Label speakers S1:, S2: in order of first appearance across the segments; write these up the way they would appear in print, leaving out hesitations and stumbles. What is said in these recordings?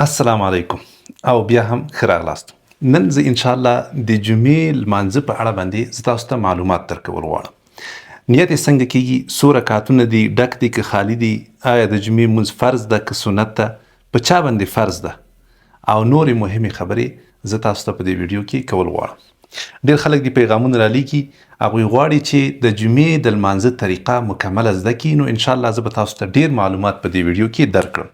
S1: السلام علیکم او بیا هم ښه راغلاست. نن زه انشاءالله د جمعې لمانځه په اړه باندې زه تاسو ته معلومات درکول غواړم. نیت یې څنګه کیږي، څو رکعتونه دي، ډک دي که خالي دي، آیا د جمعې لمونځ فرض ده که سنت ده، په چا باندې فرض ده او نورې مهمې خبرې زه تاسو ته په دې ویډیو کې کول غواړم. ډېر خلک دې پیغامونه رالیکي، هغوی غواړي چې د جمعې د لمانځه طریقه مکمله زده کړي. نو انشاءالله زه به تاسو ته ډېر معلومات په دې ویډیو کې درکړم.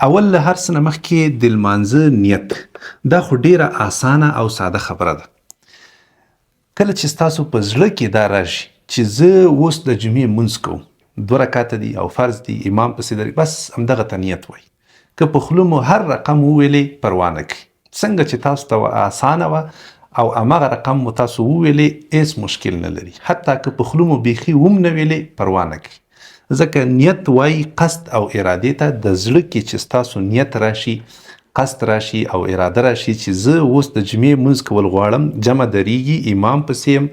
S1: اول له هر څه نه مخکې د لمانځه نیت دا خو ډېره اسانه او ساده خبره ده. کله چې ستاسو په زړه کې دا راشي چې زه اوس د جمعې لمونځ کوم، 2 رکعته دي او فرض دي، امام پسې درې، بس همدغه ته نیت وایي. که په خوله مو هر رقم وویلې پروا نه کوي، څنګه چې تاسو ته اسانه وه او همغه رقم مو تاسو وویلې هیڅ مشکل نه لري. حتی که په خوله مو بیخي هم نه ویلې پروا نه کوي، ځکه نیت وایي قصد او ارادې ته. د زړه کې چې ستاسو نیت راشي، قصد راشي او اراده راشي چې زه اوس د جمعې لمونځ کول غواړم، جمع درېږي، امام پسې یم،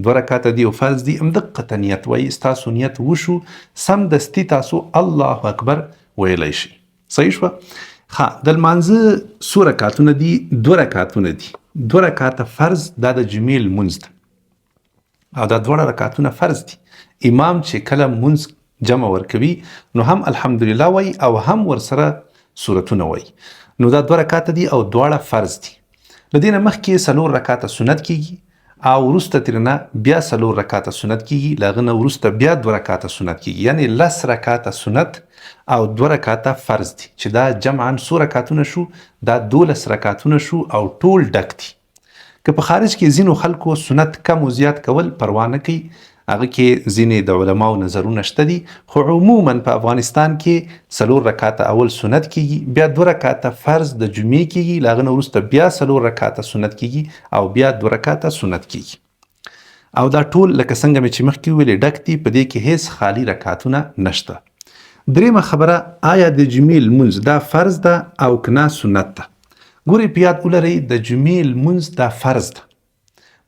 S1: 2 رکعته دي او فرض دي، همدقه ته نیت وایي. ستاسو نیت وشو، سمدستي تاسو الله اکبر ویلی شي. صحیح شوه؟ ښه، د لمانځه څو رکعتونه دي؟ 2 رکعتونه دي. 2 رکعته فرض دا د جمعې لمونځ ده او دا 2 رکعتونه فرض دي. امام چې کله لمونځ جمع ورکوي نو هم الحمدلله وایي او هم ورسره سورتونه وایي. نو دا 2 رکعته دي او دواړه فرض دي. له دې نه مخکې 4 رکعته سنت کیږي او وروسته ترېنه بیا 4 رکعته سنت کیږي، له هغه نه وروسته بیا 2 رکعته سنت کیږي، یعنې 10 رکعته سنت او 2 رکعته فرض دي چې دا جمعاً څو رکعتونه شو؟ دا 12 رکعتونه شو او ټول ډک دي. که په خارج کې ځینو خلکو سنت کم و زیات کول پروا نه کوي، هغه کې ځینې د علماو نظرونه شته دي، خو عموماً په افغانستان کې 4 رکعته اول سنت کیږي، بیا 2 رکعته فرض د جمعې کیږي، له هغه نه وروسته بیا 4 رکعته سنت کیږي او بیا 2 رکعته سنت کیږي. او دا ټول لکه څنګه مې چې مخکې ویلې ډک دي، په دې کې هیڅ خالي رکعتونه نشته. درېیمه خبره، آیا د جمعې لمونځ دا فرض ده او که نه سنت ده؟ ګورئ، په یاد ولرئ د جمعې لمونځ دا فرض ده.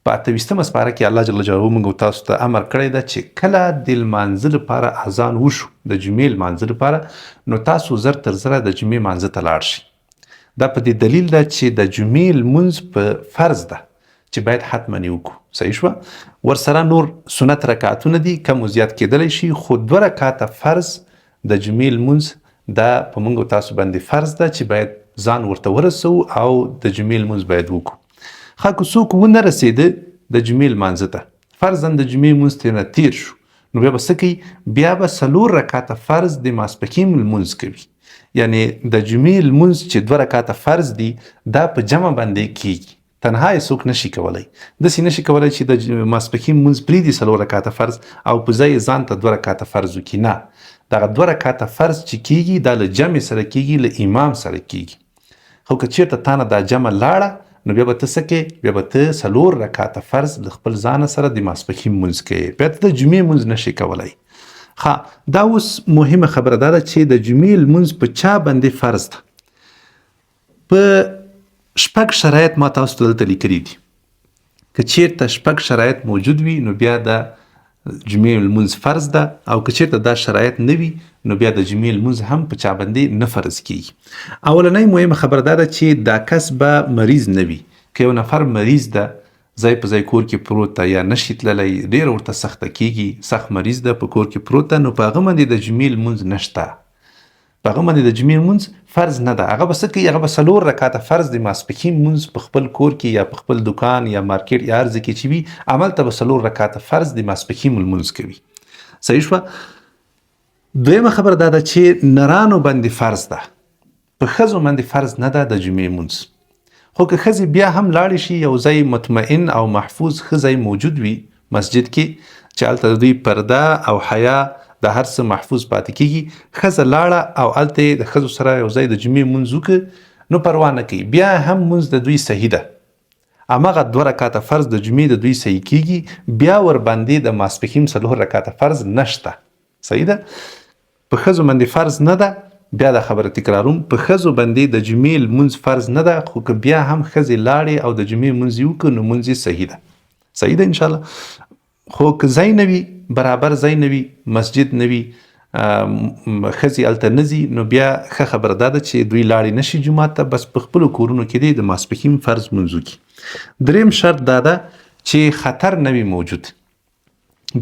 S1: په 28مه سپاره کې الله جل جلاله موږ تاسو ته امر کړی ده چې کله د لمانځه لپاره اذان وشو، د جمعې لمانځه لپاره، نو تاسو زر تر زره د جمعې لمانځه ته لاړ شئ. دا په دې دلیل ده چې د جمعې لمونځ په فرض ده چې باید حتما یې وکړو. صحیح شوه؟ ورسره نور سنت رکعتونه دي، کم و زیات کیدلی شي، خو 2 رکعته فرض د جمعې لمونځ دا په موږ تاسو باندې فرض ده چې باید ځان ورته ورسو او د جمعې لمونځ باید وکړو. ښه، که څوک ونه رسېده د جمعې لمانځه ته، فرضاً د جمعې لمونځ ترېنه تېر شو، نو بیا به څه کوي؟ بیا به 4 رکعته فرض د ماسپښین لمونځ کوي. یعنې د جمعې لمونځ چې 2 رکعته فرض دي دا په جمع باندې کیږي، تنها یې څوک نشي کولی. داسې نشي کولی چې د ماسپښین لمونځ پرېږدي 4 رکعته فرض او په ځای یې ځان ته 2 رکعته فرض وکړي. نه، دغه 2 رکعته فرض چې کیږي دا له جمع سره کیږي، له امام سره کیږي. خو که چېرته تا نه دا جمع لاړه نو بیا به ته څه کوې؟ بیا به ته 4 رکعته فرض له خپل ځانه سره د ماسپښین لمونځ کوې، بیا ته د جمعې لمونځ نشي کولی. ښه، دا اوس مهمه خبره دا ده چې د جمعې لمونځ په چا باندې فرض ده. په 6 شرایط ما تاسو ته دلته لیکلي دي. که چېرته 6 شرایط موجود وي نو بیا د جمعې لمونځ فرض ده، او که چېرته دا شرایط نه وي نو بیا د جمعې لمونځ هم په چا باندې نه فرض کیږي. اولنۍ مهمه خبره دا ده چې دا کس به مریض نه وي. که یو نفر مریض ده، ځای په ځای کور کې پروت ده، یا نشي تللی، ډېره ورته سخته کیږي، سخت مریض ده، په کور کې پروت ده، نو په هغه باندې د جمعې لمونځ نشته. په هغه باندې د جمعې لمونځ فرض نه ده. هغه به څه کوي؟ هغه به 4 رکعته فرض د ماسپښین لمونځ په خپل کور کې یا په خپل دکان یا مارکیټ یا هر ځای کې چې وي، هملته به 4 رکعته فرض د ماسپښین لمونځ کوي. صحیح شوه؟ دویمه خبره دا ده چې نرانو باندې فرض ده، په ښځو باندې فرض نه ده د جمعې لمونځ. خو که ښځې بیا هم لاړې شي، یو ځای مطمئن او محفوظ ښه ځای موجود وي مسجد کې چې هلته د دوی پرده او حیا د هر څه محفوظ پاتې کیږي، ښځه لاړه او هلته یې د ښځو سره یو ځای د جمعې لمونځ وکړه، نو پروا نه کوي، بیا هم لمونځ د دوی صحیح ده. همغه 2 رکعته فرض د جمعې د دوی صحیح کیږي، بیا ورباندې د ماسپښین 4 رکعته فرض نشته. صحیح ده؟ په ښځو باندې فرض نه ده. بیا دا خبره تکراروم، په ښځو باندې د جمعې لمونځ فرض نه ده، خو که بیا هم ښځې لاړې او د جمعې لمونځ یې وکړه نو لمونځ یې صحیح ده. صحیح ده انشاءالله. خو که ځای نه وي، برابر ځای نه وي، مسجد نه وي، ښځې هلته نه ځي، نو بیا ښه خبره دا ده چې دوی لاړې نشي جومات ته، بس په خپلو کورونو کې دی د ماسپښین فرض لمونځ وکړي. دریم شرط دا ده چې خطر نه وي موجود.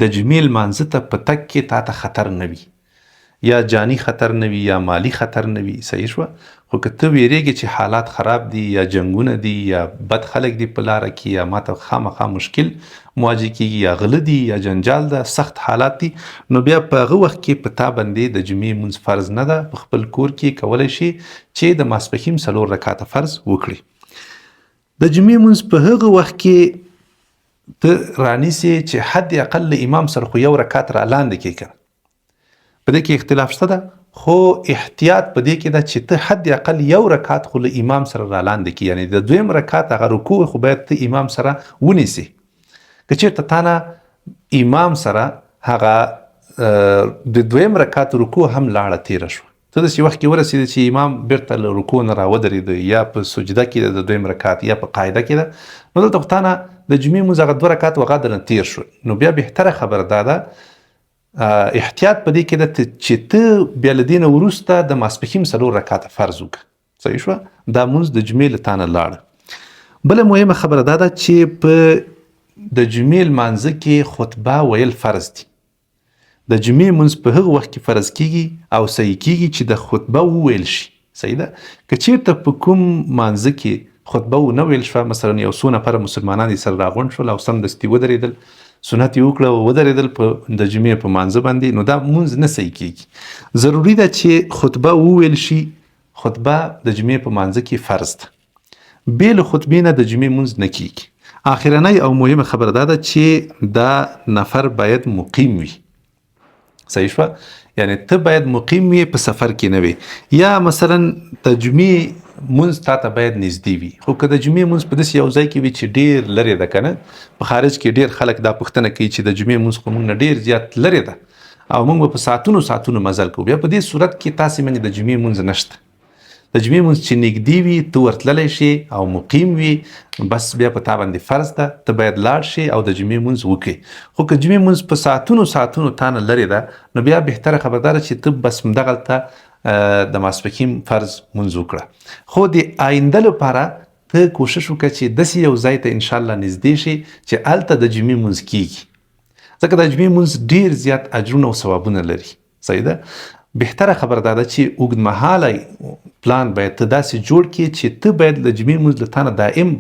S1: د جمعې لمانځه ته په تګ کې تا ته خطر نه وي، یا جانی خطر نه وي یا مالی خطر نه وي، صحیح شوه. خو که ته ویرېږې چې حالات خراب دي یا جنګونه دي یا بد خلک دي په لاره کې یا ماته خامخا مشکل مواجه کېږي یا غله دي یا جنجال ده، سخت حالات دي، نو بیا په هغه وخت کې په تا باندې د جمعې لمونځ فرض نه ده. په خپل کور کې کولی شي چې د ماسپښین 4 رکعته فرض وکړي. د جمعې لمونځ په هغه وخت کې ته رانیسې چې حد اقل له امام سره خو 1 رکعت را لاندې کړې که په دې کې اختلاف شته ده، خو احتیاط په دې کې ده چې ته حد اقل 1 رکعت خو له امام سره را لاندې کړي، یعنی د 2 رکعت هغه رکوع خو باید ته امام سره ونیسي. که چېرته تا نه امام سره هغه د 2 رکعت رکوع هم لاړه تیره شوه، ته داسې وخت کې ورسېده چې امام بیرته له رکوع نه راودرېده یا په سجده کې د 2 رکعت یا په قاعده کې ده، نو دلته خو تا نه د جمعې لمونځ هغه 2 رکعت هغه درنه تیر شو. نو بیا بهتره خبره دا ده احتیاط په دې کې ده چې ته بیا له دې نه وروسته د ماسپښین 4 رکعته فرض وکړه، صحیح شوه. دا لمونځ د جمعې له تا نه لاړه. بله مهمه خبره دا ده چې په د جمعې لمانځه کې خطبه ویل فرض دي. د جمعې لمونځ په هغه وخت کې فرض کیږي او صحیح کیږي چې د خطبه وویل شي، صحیح ده. که چېرته په کوم مانځه کې خطبه ونه ویل شوه، مثلا یو څو نفره مسلمانان یې سره راغونډ شول او سمدستي ودرېدل، سنت یې وکړه او ودرېدل په د جمعې په مانځه باندې، نو دا لمونځ نه صحیح کیږي. ضروري ده چې خطبه وویل شي. خطبه د جمعې په مانځه کې فرض ده، بې له خطبې نه د جمعې لمونځ نه کیږي. آخرنۍ او مهمه خبره دا ده چې دا نفر باید مقیم وي، صحیح شوه. یعنی ته باید مقیم وي، په سفر کې نه وي، یا مثلا د جمعې لمونځ تا ته باید نږدې وي. خو که د جمعې لمونځ په داسې یو ځای کې وي چې ډېر لرې ده که نه، په خارج کې ډېر خلک دا پوښتنه کوي چې د جمعې لمونځ خو موږ نه ډېر زیات لرې ده او موږ به په ساعتونو مزل کوو، بیا په دې صورت کې تاسې باندې د جمعې لمونځ نشته. د جمعې لمونځ چې نږدې وي ته ورتللی شي او مقیم وي، بس بیا په تا باندې فرض ده، ته باید لاړ شي او د جمعې لمونځ وکړي. خو که جمعې لمونځ په ساعتونو تا نه لرې ده، نو بیا بهتره خبره ده چې ته بس همدغلته د ماسپښین فرض لمونځ وکړه. خو د آینده لپاره ته کوشش وکړه چې داسې یو ځای ته انشاءالله نږدې شي چې هلته د جمعې لمونځ کیږي، ځکه د جمعې لمونځ ډېر زیات اجرونه او ثوابونه لري، صحیح ده. بهتره خبره دا ده چې اوږدمهاله پلان باید ته داسې جوړ کړې چې ته باید د جمعې لمونځ له تا نه دائم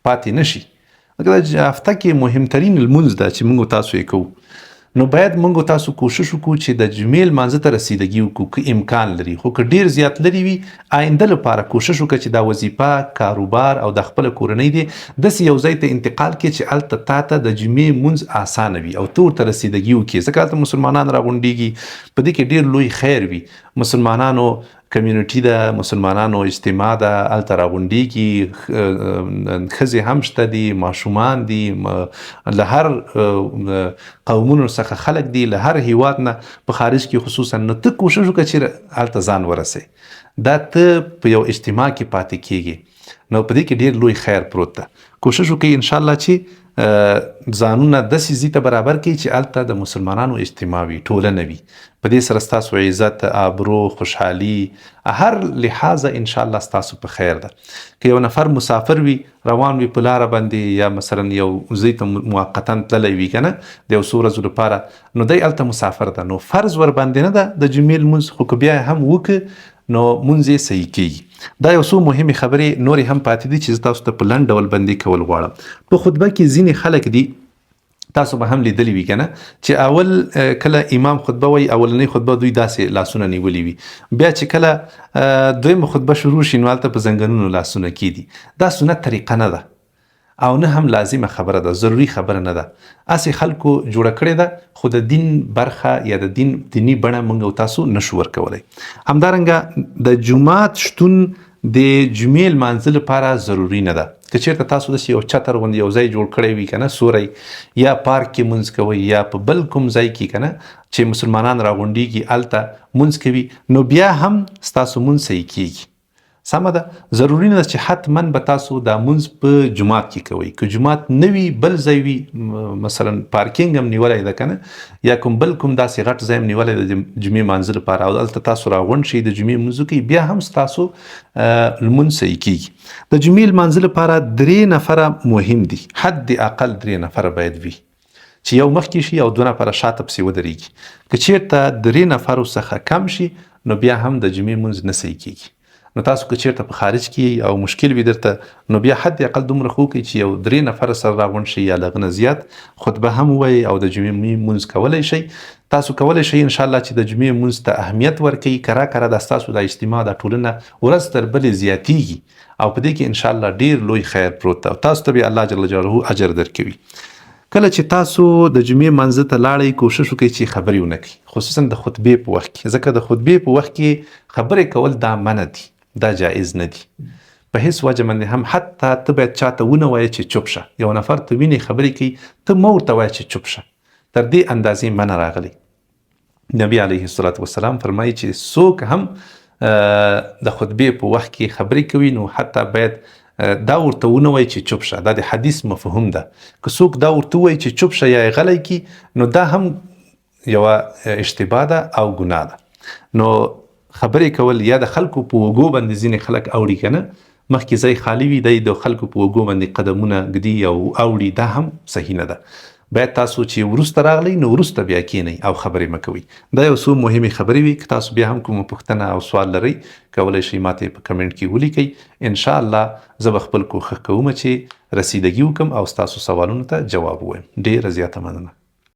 S1: پاتې نشي. لکه د هفته کې مهمترین لمونځ ده چې موږ تاسو یې کوو، نو باید موږ تاسو کوشش وکړو چې د جمعې لمانځه ته رسیدګي وکړو که امکان لري. خو که ډېر زیات لرې وي، آینده لپاره کوشش وکړه چې دا وظیفه، کاروبار او د خپله کورنۍ دی داسې یو ځای ته انتقال کړي چې هلته تا ته د جمعې لمونځ اسانه وي او ته ورته رسیدګي وکړې، ځکه هلته مسلمانان راغونډېږي، په دې کې ډېر لوی خیر وي. مسلمانانو کمیونټي ده، مسلمانانو اجتماع ده، هلته راغونډېږي، ښځې هم شته دي، ماشومان دي، له هر قومونو څخه خلک دي، له هر هیواد نه په خارج کې خصوصا. نو ته کوشش وکړه چې هلته ځان ورسې، دا ته په یو اجتماع کې پاتې کیږي، نو په دې کې ډېر لوی خیر پروت ده. کوشش وکړئ انشاءالله چې ځانونه داسې ځای ته برابر کړي چې هلته د مسلمانانو اجتماع وي، ټولنه وي، په دې سره ستاسو عزت، آبرو، خوشحالي، هر لحاظه انشاءالله ستاسو په خیر ده. که یو نفر مسافر وي، روان وي په لاره باندې، یا مثلا یو ځای ته موقتا تللی وي که نه د یو څو ورځو لپاره، نو دی هلته مسافر ده، نو فرض ور باندې نه ده د جمعې لمونځ، خو که بیا هم وکړه نو مونځ یې صحیح کیږي. دا یو څو مهمې خبرې نورې هم پاتې دي چې زه تاسو ته په لنډ ډول باندې کول غواړم. په خطبه کې ځینې خلک دي، تاسو به هم لیدلی وي که نه، چې اول کله امام خطبه وایي، اولنۍ خطبه دوی داسې لاسونه نیولي وي، بیا چې کله دویمه خطبه شروع شي نو هلته په زنګنونو لاسونه کیږي. دا سنت طریقه نه ده او نه هم لازمه خبره ده، ضروري خبره نه ده. اسې خلکو جوړه کړې ده، خو د دین برخه یا د دینی بڼه موږ او تاسو نشو ورکولی. همدارنګه د جومات شتون د جمعې لمانځه لپاره ضروري نه ده. که چېرته تاسو داسې یو چتر غوندې یو ځای جوړ کړی وي که نه، سوری، یا پارک کې لمونځ کوئ یا په بل کوم ځای کې که نه چې مسلمانان راغونډېږي هلته لمونځ کوي، نو بیا هم ستاسو لمونځ صحیح کیږي، سمه ده ضروري نه ده چې حتما به تاسو دا مونځ په جومات کې کوئ. که جومات نه وي بل ځای وي مثلا پارکینګ هم نیولی ده که نه یا کوم بل کوم داسې غټ ځای هم نیولی ده د جمعې مانځه لپاره او دلته تاسو راغونډ شئ د جمعې لمونځ وکئ بیا هم ستاسو لمونځ صحیح کیږي. د جمعې لمانځه لپاره 3 نفره مهم دي، حد اقل 3 نفره باید وي چې یو مخکې شي او 2 نفره شاته پسې ودرېږي. که چیرته 3 نفرو څخه کم شي نو بیا هم د جمعې لمونځ نه صحیح کیږي. نو تاسو که چیرته په خارج کې او مشکل وي درته نو بیا حد اقل دومره خو وکړئ چې یو 3 نفره سره راغونډ شي یا له هغه نه زیات خطبه هم ووایئ او د جمعې لمونځ کولی شئ. تاسو کولی شئ انشاءالله چې د جمعې لمونځ ته اهمیت ورکوئ. کره دا ستاسو د اجتماع دا ټولنه ورځ تر بلې زیاتیږي او په دې کې انشاءالله ډیر لوی خیر پروت ده او تاسو ته به الله جل جلاله اجر درکوي. کله چې تاسو د جمعې مانځه ته لاړئ کوشش وکړئ چې خبرې ونه کړئ، خصوصا د خطبې په وخت کې، ځکه د خطبې په وخت کې خبرې کول دا منع دي، دا جایز نه دي په هیڅ وجه باندې هم. حتی ته باید چاته ونه وایې چې چوپ شه. یو نفر ته وینې خبرې کوي ته مه ورته وایې چې چوپ شه، تر دې اندازې منع راغلی. نبی علیه الصلاة والسلام فرمایي چې څوک هم د خطبې په وخت کې خبرې کوي نو حتی باید دا ورته ونه وایي چې چوپ شه. دا د حدیث مفهوم ده. که څوک دا ورته وایي چې چوپ شه یا غلی کی نو دا هم یوه اشتباه ده او ګناه ده. نو خبرې کول یا د خلکو په اوږو باندې ځینې خلک اوړي که نه، مخکې ځای خالي وي دی د خلکو په اوږو باندې قدمونه ږدي او اوړي، دا هم صحیح نه ده. باید تاسو چې وروسته راغلی نو وروسته بیا کینئ او خبرې مه کوئ. دا یو څو مهمې خبرې وي. که تاسو بیا هم کومه پوښتنه او سوال لرئ کولی شئ ماته په کمنټ کې ولیکئ. انشاءالله زه به خپل کوښښ کوم چې رسیدګي وکړم او ستاسو سوالونو ته جواب ووایم. ډېره زیاته مننه.